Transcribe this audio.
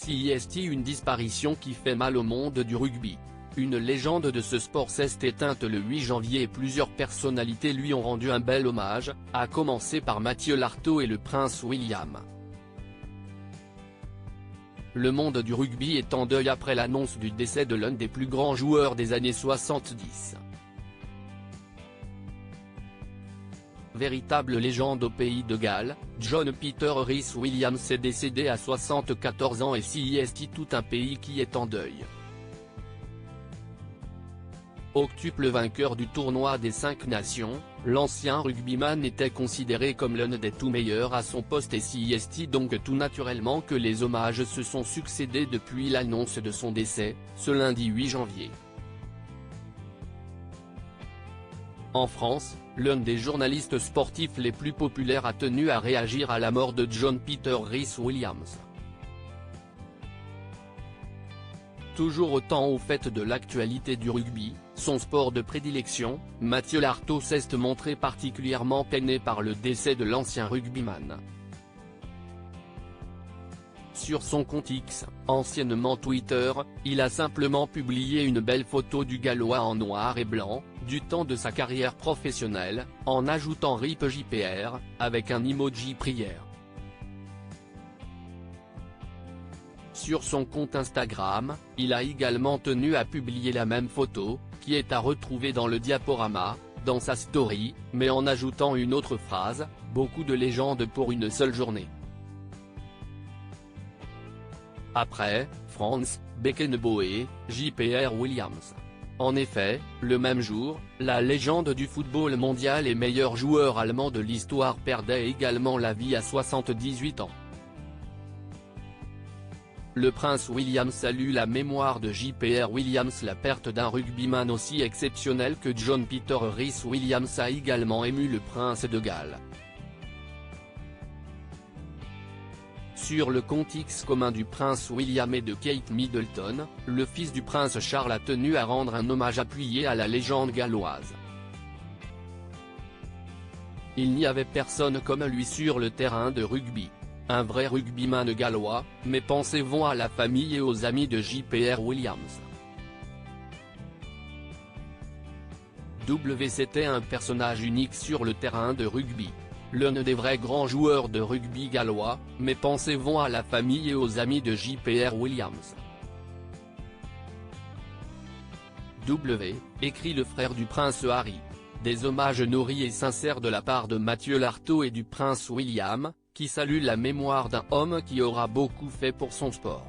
CIST, une disparition qui fait mal au monde du rugby. Une légende de ce sport s'est éteinte le 8 janvier et plusieurs personnalités lui ont rendu un bel hommage, à commencer par Mathieu Lartaud et le prince William. Le monde du rugby est en deuil après l'annonce du décès de l'un des plus grands joueurs des années 70. Véritable légende au pays de Galles, John Peter Rhys-Williams est décédé à 74 ans et CIST, tout un pays qui est en deuil. Octuple vainqueur du tournoi des 5 nations, l'ancien rugbyman était considéré comme l'un des tout meilleurs à son poste et CIST donc tout naturellement que les hommages se sont succédés depuis l'annonce de son décès, ce lundi 8 janvier. En France, l'un des journalistes sportifs les plus populaires a tenu à réagir à la mort de John Peter Rhys-Williams. Toujours autant au fait de l'actualité du rugby, son sport de prédilection, Mathieu Lartaud s'est montré particulièrement peiné par le décès de l'ancien rugbyman. Sur son compte X, anciennement Twitter, il a simplement publié une belle photo du Gallois en noir et blanc, du temps de sa carrière professionnelle, en ajoutant RIP JPR, avec un emoji prière. Sur son compte Instagram, il a également tenu à publier la même photo, qui est à retrouver dans le diaporama, dans sa story, mais en ajoutant une autre phrase, « Beaucoup de légendes pour une seule journée ». Après, Franz Beckenbauer, JPR Williams. En effet, le même jour, la légende du football mondial et meilleur joueur allemand de l'histoire perdait également la vie à 78 ans. Le prince William salue la mémoire de JPR Williams. La perte d'un rugbyman aussi exceptionnel que John Peter Rhys-Williams a également ému le prince de Galles. Sur le compte X commun du prince William et de Kate Middleton, le fils du prince Charles a tenu à rendre un hommage appuyé à la légende galloise. Il n'y avait personne comme lui sur le terrain de rugby. Un vrai rugbyman gallois, mes pensées vont à la famille et aux amis de JPR Williams. C'était un personnage unique sur le terrain de rugby. L'un des vrais grands joueurs de rugby gallois, mes pensées vont à la famille et aux amis de JPR Williams. Écrit le frère du prince Harry. Des hommages nourris et sincères de la part de Mathieu Lartaud et du prince William, qui salue la mémoire d'un homme qui aura beaucoup fait pour son sport.